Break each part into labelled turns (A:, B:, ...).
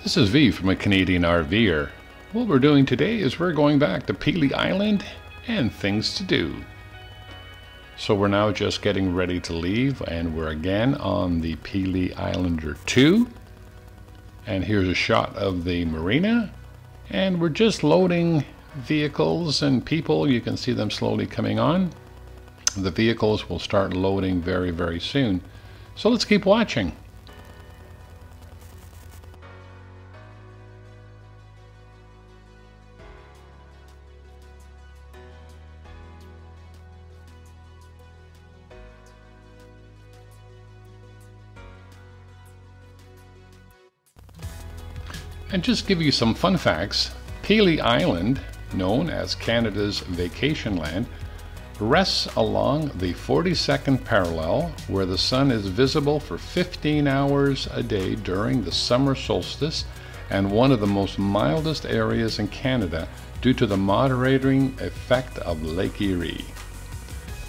A: This is V from a Canadian RVer. What we're doing today is we're going back to Pelee Island and things to do. So we're now just getting ready to leave, and we're again on the Pelee Islander 2. And here's a shot of the marina, and we're just loading vehicles and people. You can see them slowly coming on. The vehicles will start loading very, very soon. So let's keep watching. And just give you some fun facts, Pelee Island, known as Canada's vacation land, rests along the 42nd parallel, where the sun is visible for 15 hours a day during the summer solstice, and one of the most mildest areas in Canada due to the moderating effect of Lake Erie.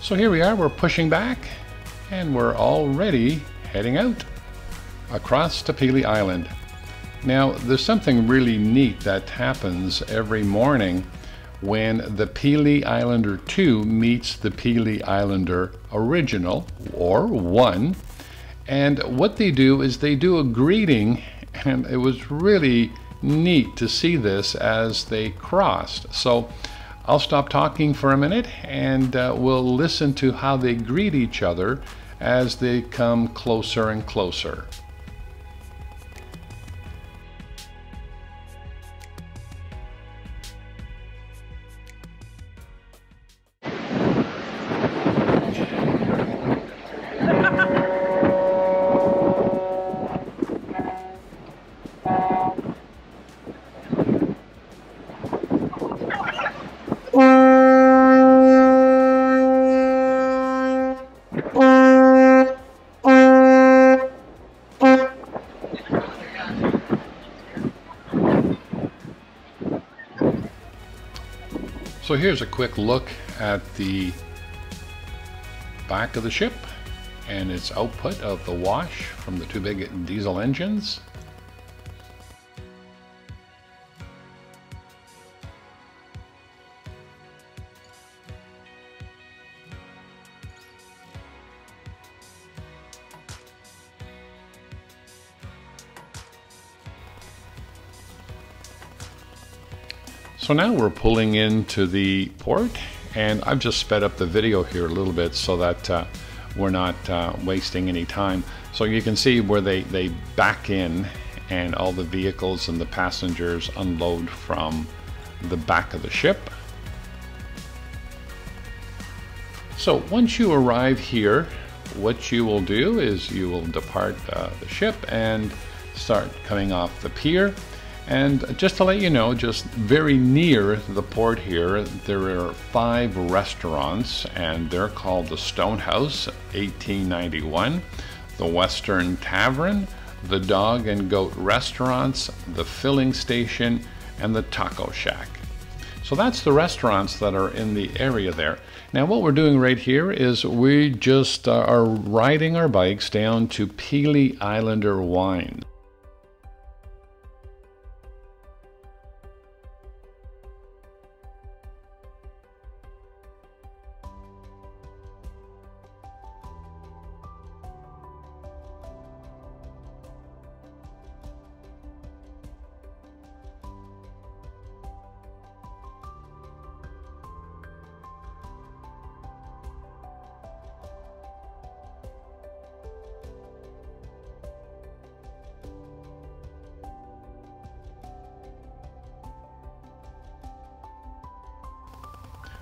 A: So here we are, we're pushing back, and we're already heading out across to Pelee Island. Now, there's something really neat that happens every morning when the Pelee Islander 2 meets the Pelee Islander original, or 1. And what they do is they do a greeting, and it was really neat to see this as they crossed. So I'll stop talking for a minute, and we'll listen to how they greet each other as they come closer and closer. So here's a quick look at the back of the ship and its output of the wash from the two big diesel engines. So now we're pulling into the port, and I've just sped up the video here a little bit so that we're not wasting any time. So you can see where they back in, and all the vehicles and the passengers unload from the back of the ship. So once you arrive here, what you will do is you will depart the ship and start coming off the pier. And just to let you know, just very near the port here, there are 5 restaurants, and they're called the Stonehouse, 1891, the Western Tavern, the Dog and Goat Restaurants, the Filling Station, and the Taco Shack. So that's the restaurants that are in the area there. Now what we're doing right here is we just are riding our bikes down to Pelee Islander Wine.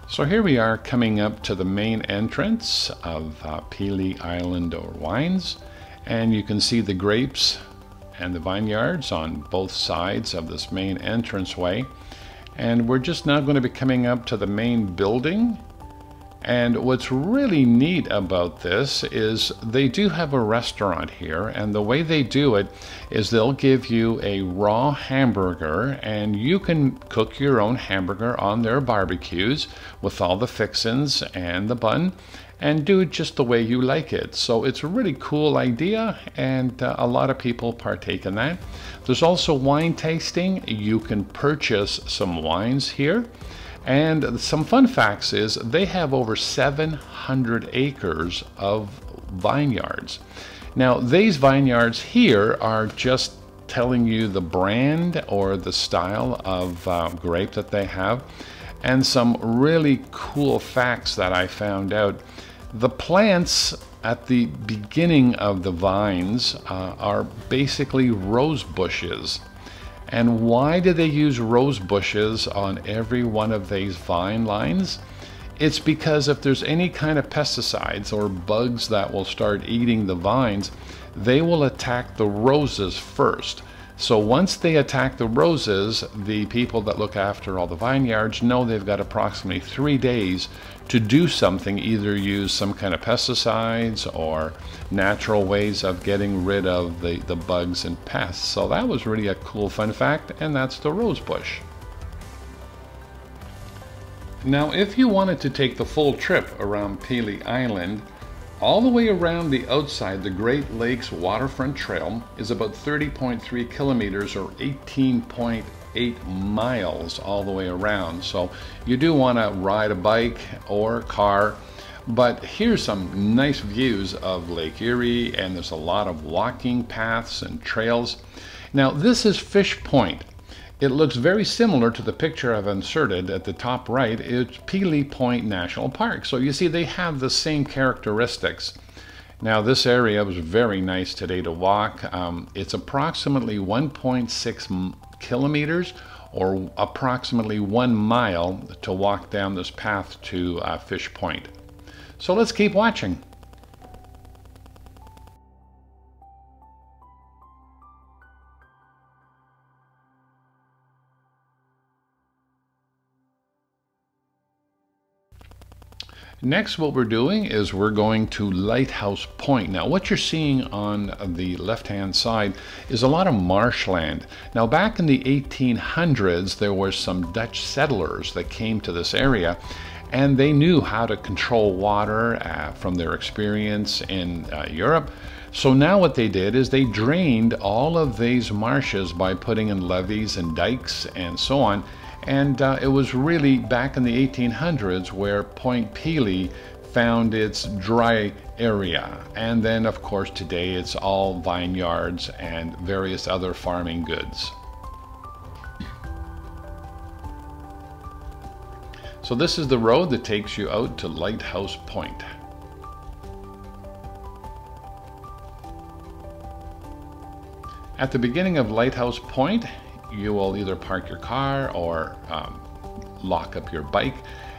A: So here we are coming up to the main entrance of Pelee Islander Wines, and you can see the grapes and the vineyards on both sides of this main entranceway. And we're just now going to be coming up to the main building, And what's really neat about this is they do have a restaurant here, and the way they do it is they'll give you a raw hamburger, and you can cook your own hamburger on their barbecues with all the fixins and the bun, and do it just the way you like it. So it's a really cool idea, and a lot of people partake in that. There's also wine tasting. You can purchase some wines here. And some fun facts is they have over 700 acres of vineyards. Now, these vineyards here are just telling you the brand or the style of grape that they have. And some really cool facts that I found out. The plants at the beginning of the vines are basically rose bushes. And why do they use rose bushes on every one of these vine lines? It's because if there's any kind of pesticides or bugs that will start eating the vines, they will attack the roses first. So once they attack the roses, the people that look after all the vineyards know they've got approximately 3 days to do something, either use some kind of pesticides or natural ways of getting rid of the bugs and pests. So that was really a cool fun fact, and that's the rose bush. Now, if you wanted to take the full trip around Pelee Island, all the way around the outside, the Great Lakes Waterfront Trail is about 30.3 kilometers or 18.8 miles all the way around. So you do want to ride a bike or car, but here's some nice views of Lake Erie, and there's a lot of walking paths and trails. Now, this is Fish Point. It looks very similar to the picture I've inserted at the top right. It's Pelee Point National Park. So you see they have the same characteristics. Now this area was very nice today to walk. It's approximately 1.6 kilometers or approximately 1 mile to walk down this path to Fish Point. So let's keep watching. Next, what we're doing is we're going to Lighthouse Point. Now, what you're seeing on the left-hand side is a lot of marshland. Now, back in the 1800s, there were some Dutch settlers that came to this area, and they knew how to control water from their experience in Europe. So now what they did is they drained all of these marshes by putting in levees and dikes and so on. And it was really back in the 1800s where Point Pelee found its dry area. And then, of course, today it's all vineyards and various other farming goods. So this is the road that takes you out to Lighthouse Point. At the beginning of Lighthouse Point, you will either park your car or lock up your bike,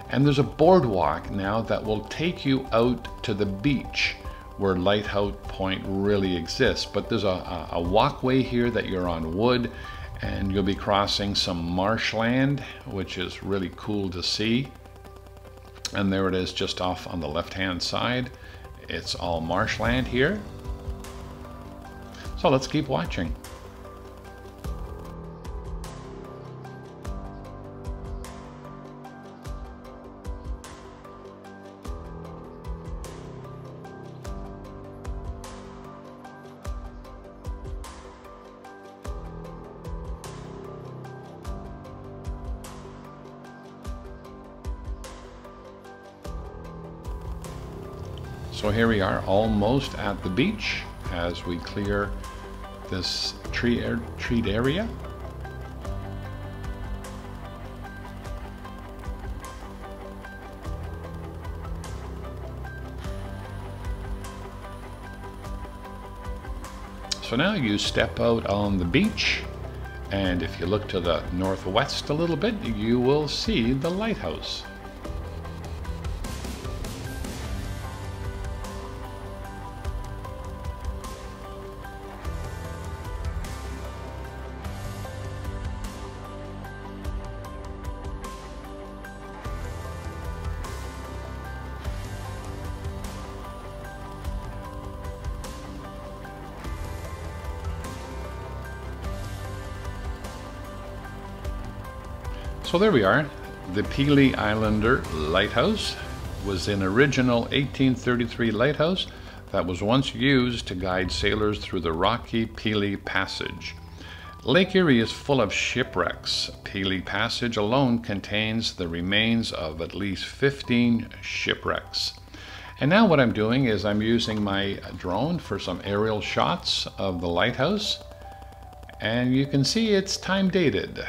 A: and there's a boardwalk now that will take you out to the beach where Lighthouse Point really exists. But there's a walkway here that you're on wood, and you'll be crossing some marshland, which is really cool to see. And there it is just off on the left-hand side. It's all marshland here. So let's keep watching. So here we are, almost at the beach as we clear this treed area. So now you step out on the beach, and if you look to the northwest a little bit, you will see the lighthouse. So there we are. The Pelee Islander Lighthouse was an original 1833 lighthouse that was once used to guide sailors through the rocky Pelee Passage. Lake Erie is full of shipwrecks. Pelee Passage alone contains the remains of at least 15 shipwrecks. And now what I'm doing is I'm using my drone for some aerial shots of the lighthouse. And you can see it's time dated.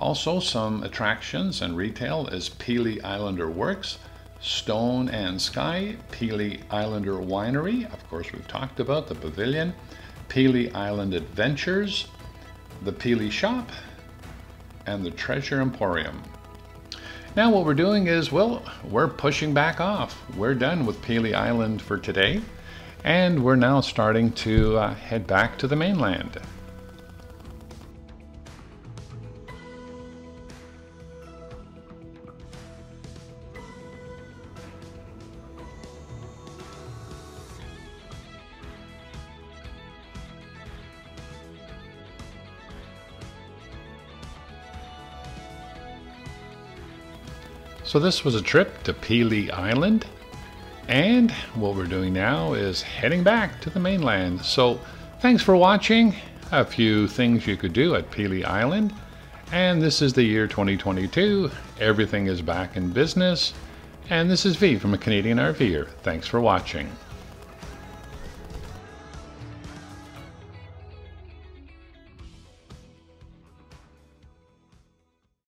A: Also, some attractions and retail is Pelee Islander Works, Stone and Sky, Pelee Islander Winery, of course we've talked about the pavilion, Pelee Island Adventures, the Pelee Shop, and the Treasure Emporium. Now what we're doing is, well, we're pushing back off. We're done with Pelee Island for today, and we're now starting to head back to the mainland. So this was a trip to Pelee Island, and what we're doing now is heading back to the mainland. So thanks for watching. A few things you could do at Pelee Island, and this is the year 2022. Everything is back in business, and this is V from A Canadian RVer. Thanks for watching.